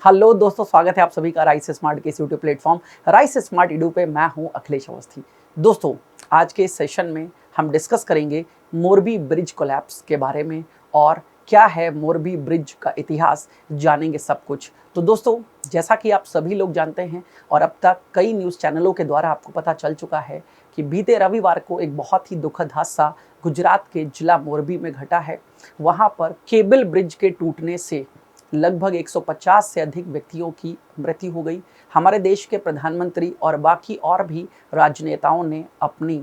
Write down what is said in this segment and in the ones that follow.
Hello दोस्तों, स्वागत है आप सभी का राइस स्मार्ट के इस YouTube platform rice smart Edu पे। मैं हूं अखिलेश अवस्थी। दोस्तों, आज के इस सेशन में हम डिस्कस करेंगे मोरबी ब्रिज कोलैप्स के बारे में और क्या है मोरबी ब्रिज का इतिहास, जानेंगे सब कुछ। तो दोस्तों, जैसा कि आप सभी लोग जानते हैं और अब तक कई न्यूज़ चैनलों के द्वारा आपको पता चल चुका है कि बीते रविवार को एक बहुत ही दुखद हादसा गुजरात के जिला मोरबी में घटा है। वहाँ पर केबल ब्रिज के टूटने से लगभग 150 से अधिक व्यक्तियों की मृत्यु हो गई। हमारे देश के प्रधानमंत्री और बाकी और भी राजनेताओं ने अपनी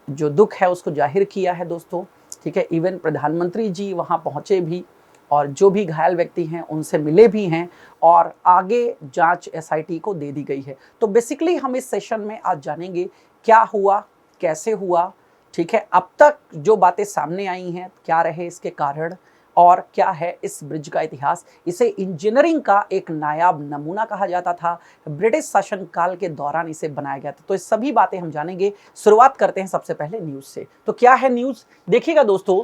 जो दुख है उसको जाहिर किया है दोस्तों। ठीक है, इवन प्रधानमंत्री जी वहां पहुंचे भी और जो भी घायल व्यक्ति हैं उनसे मिले भी हैं और आगे जांच एसआईटी को दे दी गई है। तो बेसिकली हम इस सेशन में आज जानेंगे क्या हुआ, कैसे हुआ। ठीक है, अब तक जो बातें सामने आई हैं, क्या रहे इसके कारण और क्या है इस ब्रिज का इतिहास। इसे इंजीनियरिंग का एक नायाब नमूना कहा जाता था। ब्रिटिश शासनकाल के दौरान इसे बनाया गया था। तो इस सभी बातें हम जानेंगे। शुरुआत करते हैं सबसे पहले न्यूज से। तो क्या है न्यूज, देखिएगा दोस्तों।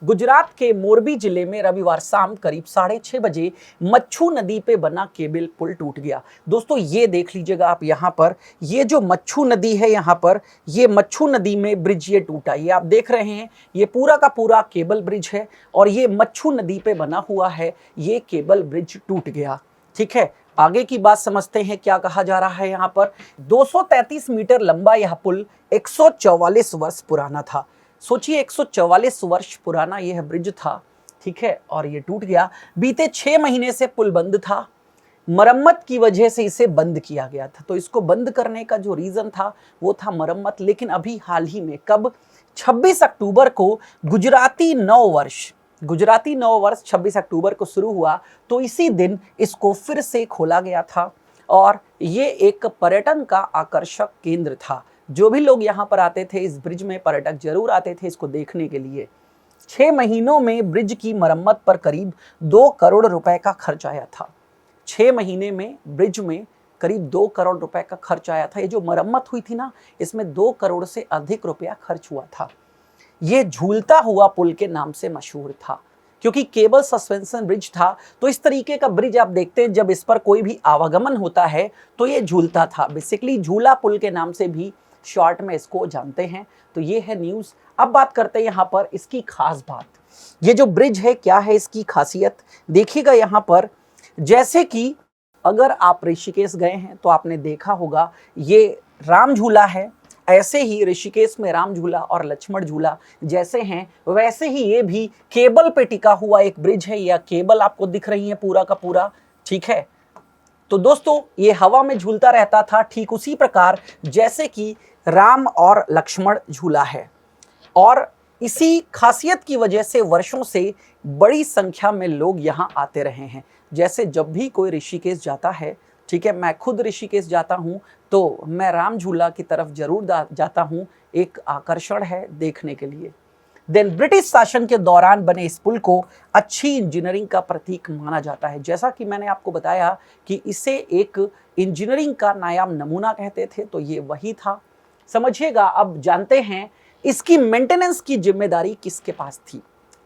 गुजरात के मोरबी जिले में रविवार शाम करीब 6:30 बजे मच्छू नदी पे बना केबल पुल टूट गया। दोस्तों, ये देख लीजिएगा आप, यहाँ पर ये जो मच्छू नदी है, यहाँ पर ये मच्छू नदी में ब्रिज ये टूटा। ये आप देख रहे हैं, ये पूरा का पूरा केबल ब्रिज है और ये मच्छू नदी पे बना हुआ है। ये केबल ब्रिज टूट गया। ठीक है, आगे की बात समझते हैं क्या कहा जा रहा है। यहाँ पर 233 मीटर लंबा यह पुल 144 वर्ष पुराना था। सोचिए, 144 वर्ष पुराना यह ब्रिज था। ठीक है, और ये टूट गया। बीते 6 महीने से पुल बंद था। मरम्मत की वजह से इसे बंद किया गया था। तो इसको बंद करने का जो रीजन था वो था मरम्मत। लेकिन अभी हाल ही में कब, 26 अक्टूबर को गुजराती नव वर्ष 26 अक्टूबर को शुरू हुआ। तो इसी दिन इसको फिर से खोला गया था और ये एक पर्यटन का आकर्षक केंद्र था। जो भी लोग यहाँ पर आते थे, इस ब्रिज में पर्यटक जरूर आते थे इसको देखने के लिए। 6 महीनों में ब्रिज की मरम्मत पर करीब 2 करोड़ रुपए का खर्च आया था। 6 महीने में ब्रिज में करीब 2 करोड़ रुपए का खर्च आया था। ये जो मरम्मत हुई थी ना, इसमें 2 करोड़ से अधिक रुपया खर्च हुआ था। ये झूलता हुआ पुल के नाम से मशहूर था क्योंकि केबल सस्पेंशन ब्रिज था। तो इस तरीके का ब्रिज आप देखते हैं, जब इस पर कोई भी आवागमन होता है तो ये झूलता था। बेसिकली झूला पुल के नाम से भी शॉर्ट में इसको जानते हैं। तो ये है न्यूज़। अब बात करते हैं यहाँ पर इसकी खास बात। ये जो ब्रिज है, क्या है इसकी खासियत, देखिएगा यहाँ पर। जैसे कि अगर आप ऋषिकेश गए हैं तो आपने देखा होगा ये राम झूला है। ऐसे ही ऋषिकेश में राम झूला और लक्ष्मण झूला जैसे हैं, वैसे ही ये भी केबल पे टिका हुआ एक ब्रिज है। या केबल आपको दिख रही है पूरा का पूरा। ठीक है, तो दोस्तों ये हवा में झूलता रहता था, ठीक उसी प्रकार जैसे कि राम और लक्ष्मण झूला है। और इसी खासियत की वजह से वर्षों से बड़ी संख्या में लोग यहाँ आते रहे हैं। जैसे जब भी कोई ऋषिकेश जाता है, ठीक है, मैं खुद ऋषिकेश जाता हूँ तो मैं राम झूला की तरफ जरूर जाता हूँ। एक आकर्षण है देखने के लिए। देन ब्रिटिश शासन के दौरान बने इस पुल को अच्छी इंजीनियरिंग का प्रतीक माना जाता है। जैसा कि मैंने आपको बताया कि इसे एक इंजीनियरिंग का नायाब नमूना कहते थे, तो ये वही था। समझिएगा, अब जानते हैं इसकी मेंटेनेंस की जिम्मेदारी किसके पास थी।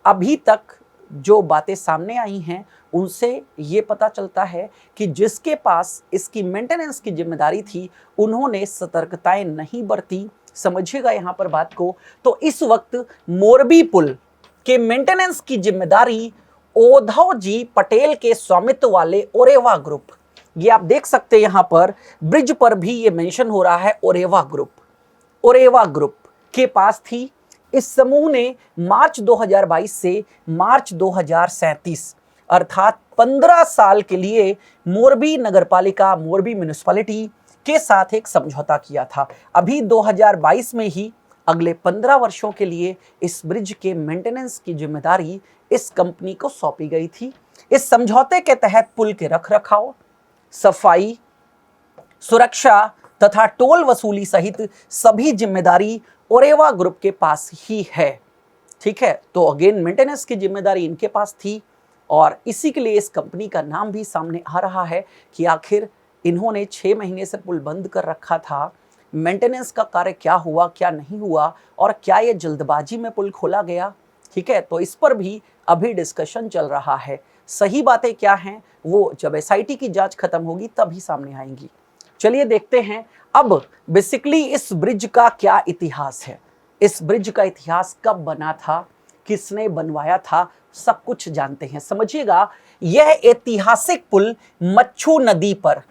अभी तक जो बातें सामने आई हैं उनसे ये पता चलता है कि जिसके पास इसकी मेंटेनेंस की जिम्मेदारी थी उन्होंने सतर्कताएं नहीं बरती। समझिएगा यहाँ पर बात को। तो इस वक्त मोरबी पुल के मेंटेनेंस की जिम्मेदारी ओधव जी पटेल के स्वामित्व वाले ओरेवा ग्रुप, ये आप देख सकते हैं यहाँ पर ब्रिज पर भी ये मेंशन हो रहा है ओरेवा ग्रुप के पास थी। इस समूह ने मार्च 2022 से मार्च 2037 अर्थात 15 साल के लिए मोरबी नगरपालिका, मोरबी म्युनिसिपैलिटी के साथ एक समझौता किया था। अभी 2022 में ही अगले 15 वर्षों के लिए इस ब्रिज के मेंटेनेंस की जिम्मेदारी इस कंपनी को सौंपी गई थी। इस समझौते के तहत पुल के रखरखाव, सफाई, सुरक्षा तथा टोल वसूली सहित सभी जिम्मेदारी ओरेवा ग्रुप के पास ही है। ठीक है, तो अगेन मेंटेनेंस की जिम्मेदारी इनके पास थी और इसी के लिए इस कंपनी का नाम भी सामने आ रहा है कि आखिर इन्होंने 6 महीने से पुल बंद कर रखा था। मेंटेनेंस का कार्य क्या हुआ, क्या नहीं हुआ और क्या ये जल्दबाजी में पुल खोला गया। ठीक है, तो इस पर भी अभी डिस्कशन चल रहा है। सही बातें क्या हैं वो जब एसआईटी की जांच खत्म होगी तभी सामने आएंगी। चलिए देखते हैं अब बेसिकली इस ब्रिज का क्या इतिहास है, इस ब्रिज का इतिहास कब बना था, किसने बनवाया था, सब कुछ जानते हैं। समझिएगा, यह ऐतिहासिक पुल मच्छू नदी पर,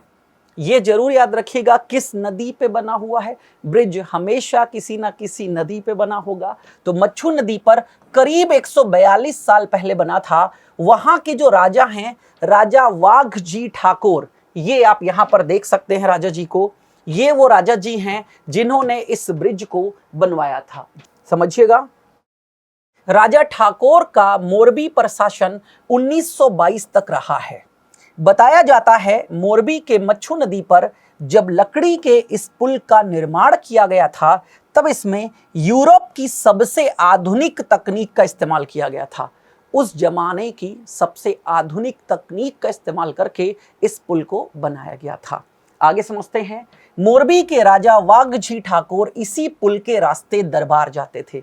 यह जरूर याद रखिएगा किस नदी पे बना हुआ है। ब्रिज हमेशा किसी ना किसी नदी पे बना होगा, तो मच्छू नदी पर करीब 142 साल पहले बना था। वहां के जो राजा हैं, राजा वाघजी ठाकुर, ये आप यहां पर देख सकते हैं राजा जी को, ये वो राजा जी हैं जिन्होंने इस ब्रिज को बनवाया था। समझिएगा, राजा ठाकुर का मोरबी प्रशासन 1922 तक रहा है। बताया जाता है मोरबी के मच्छू नदी पर जब लकड़ी के इस पुल का निर्माण किया गया था तब इसमें यूरोप की सबसे आधुनिक तकनीक का इस्तेमाल किया गया था। उस जमाने की सबसे आधुनिक तकनीक का इस्तेमाल करके इस पुल को बनाया गया था। आगे समझते हैं, मोरबी के राजा वाघजी ठाकुर इसी पुल के रास्ते दरबार जाते थे।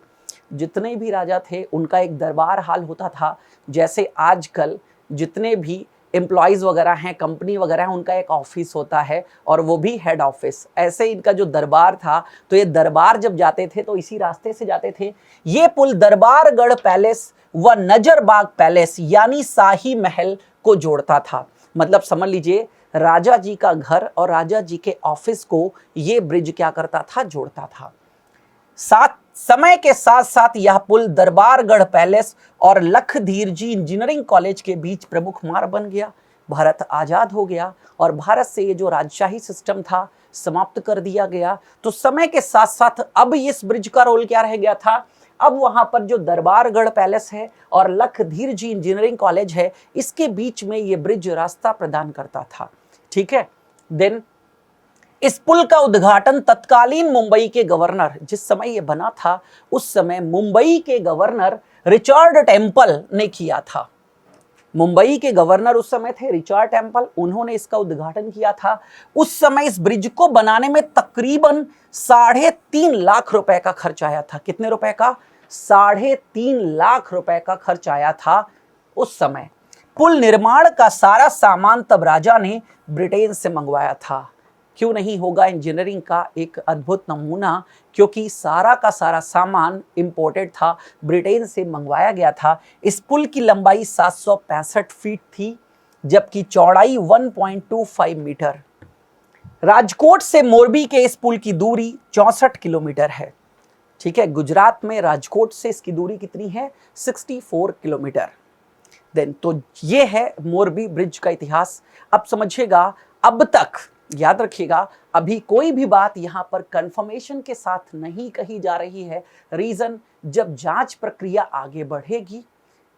जितने भी राजा थे उनका एक दरबार हाल होता था, जैसे आजकल जितने भी एम्प्लॉयज़ वगैरह हैं, कंपनी वगैरह हैं, उनका एक ऑफिस होता है और वो भी हेड ऑफिस। ऐसे इनका जो दरबार था, तो ये दरबार जब जाते थे तो इसी रास्ते से जाते थे। ये पुल दरबारगढ़ पैलेस व नजरबाग पैलेस यानी शाही महल को जोड़ता था। मतलब समझ लीजिए, राजा जी का घर और राजा जी के ऑफिस को ये ब्रिज क्या करता था, जोड़ता था। समय के साथ साथ यह पुल दरबारगढ़ पैलेस और लखधीर जी इंजीनियरिंग कॉलेज के बीच प्रमुख मार्ग बन गया। भारत आजाद हो गया और भारत से ये जो राजशाही सिस्टम था समाप्त कर दिया गया। तो समय के साथ साथ अब इस ब्रिज का रोल क्या रह गया था, अब वहां पर जो दरबारगढ़ पैलेस है और लखधीर जी इंजीनियरिंग कॉलेज है, इसके बीच में ये ब्रिज रास्ता प्रदान करता था। ठीक है, देन इस पुल का उद्घाटन तत्कालीन मुंबई के गवर्नर, जिस समय यह बना था उस समय मुंबई के गवर्नर रिचर्ड टेम्पल ने किया था। मुंबई के गवर्नर उस समय थे रिचर्ड टेम्पल, उन्होंने इसका उद्घाटन किया था। उस समय इस ब्रिज को बनाने में तकरीबन 3.5 लाख रुपए का खर्च आया था। कितने रुपए का? 3.5 लाख रुपए का खर्च आया था उस समय। पुल निर्माण का सारा सामान तब राजा ने ब्रिटेन से मंगवाया था। क्यों नहीं होगा इंजीनियरिंग का एक अद्भुत नमूना, क्योंकि सारा का सारा सामान इंपोर्टेड था, ब्रिटेन से मंगवाया गया था। इस पुल की लंबाई 765 फीट थी, जबकि चौड़ाई 1.25 मीटर। राजकोट से मोरबी के इस पुल की दूरी 64 किलोमीटर है। ठीक है, गुजरात में राजकोट से इसकी दूरी कितनी है? 64 किलोमीटर। देन तो ये है मोरबी ब्रिज का इतिहास। अब समझिएगा, अब तक याद रखिएगा, अभी कोई भी बात यहां पर कंफर्मेशन के साथ नहीं कही जा रही है। रीजन, जब जांच प्रक्रिया आगे बढ़ेगी,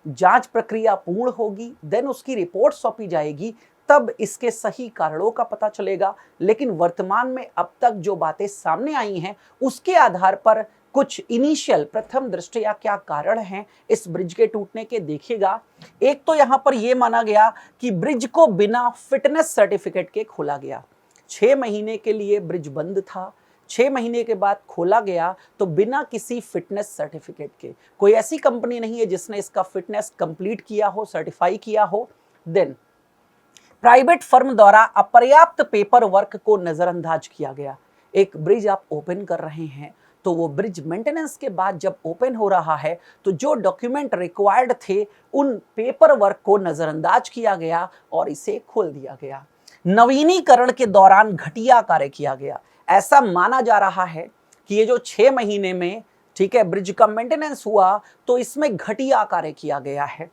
जांच प्रक्रिया पूर्ण होगी, देन उसकी रिपोर्ट सौंपी जाएगी, तब इसके सही कारणों का पता चलेगा। लेकिन वर्तमान में अब तक जो बातें सामने आई हैं उसके आधार पर कुछ इनिशियल प्रथम दृष्टया क्या कारण हैं इस ब्रिज के टूटने के, देखिएगा। एक तो यहां पर यह माना गया कि ब्रिज को बिना फिटनेस सर्टिफिकेट के खोला गया। 6 महीने के लिए ब्रिज बंद था, 6 महीने के बाद खोला गया तो बिना किसी फिटनेस सर्टिफिकेट के। कोई ऐसी कंपनी नहीं है जिसने इसका फिटनेस कंप्लीट किया हो, सर्टिफाई किया हो। देन प्राइवेट फर्म द्वारा अपर्याप्त पेपर वर्क को नजरअंदाज किया गया। एक ब्रिज आप ओपन कर रहे हैं तो वो ब्रिज मेंटेनेंस के बाद जब ओपन हो रहा है तो जो डॉक्यूमेंट रिक्वायर्ड थे उन पेपर वर्क को नजरअंदाज किया गया और इसे खोल दिया गया। नवीनीकरण के दौरान घटिया कार्य किया गया। ऐसा माना जा रहा है कि ये जो 6 महीने में, ठीक है, ब्रिज का मेंटेनेंस हुआ तो इसमें घटिया कार्य किया गया है।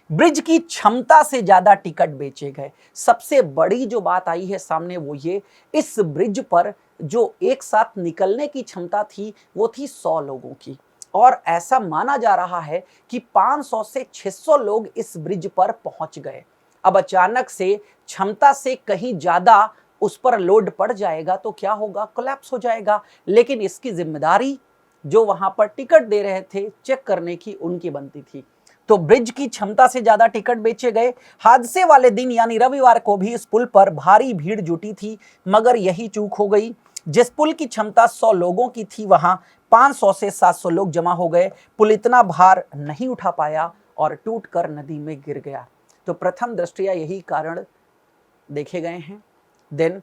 ब्रिज की क्षमता से ज्यादा टिकट बेचे गए। सबसे बड़ी जो बात आई है सामने वो ये, इस ब्रिज पर जो एक साथ निकलने की क्षमता थी वो थी 100 लोगों की, और ऐसा माना जा रहा है कि 500 से 600 लोग इस ब्रिज पर पहुंच गए। अब अचानक से क्षमता से कहीं ज्यादा उस पर लोड पड़ जाएगा तो क्या होगा? कोलैप्स हो जाएगा। लेकिन इसकी जिम्मेदारी जो वहां पर टिकट दे रहे थे चेक करने की, उनकी बनती थी। तो ब्रिज की क्षमता से ज्यादा टिकट बेचे गए। हादसे वाले दिन यानी रविवार को भी इस पुल पर भारी भीड़ जुटी थी, मगर यही चूक हो गई। जिस पुल की क्षमता 100 लोगों की थी वहां 500 से 700 लोग जमा हो गए। पुल इतना भार नहीं उठा पाया और टूटकर नदी में गिर गया। तो प्रथम दृष्टया यही कारण देखे गए हैं। देन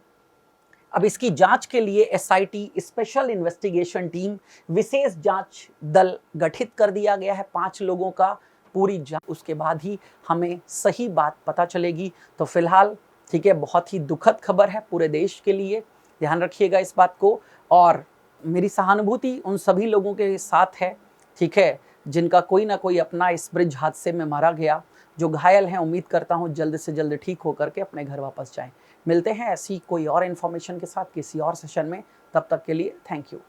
अब इसकी जांच के लिए एसआईटी स्पेशल इन्वेस्टिगेशन टीम विशेष जांच दल गठित कर दिया गया है 5 लोगों का, पूरी जांच उसके बाद ही हमें सही बात पता चलेगी। तो फिलहाल ठीक है, बहुत ही दुखद खबर है पूरे देश के लिए, ध्यान रखिएगा इस बात को। और मेरी सहानुभूति उन सभी लोगों के साथ है, ठीक है, जिनका कोई ना कोई अपना इस ब्रिज हादसे में मारा गया। जो घायल हैं उम्मीद करता हूँ जल्द से जल्द ठीक होकर के अपने घर वापस जाएं। मिलते हैं ऐसी कोई और इन्फॉर्मेशन के साथ किसी और सेशन में, तब तक के लिए थैंक यू।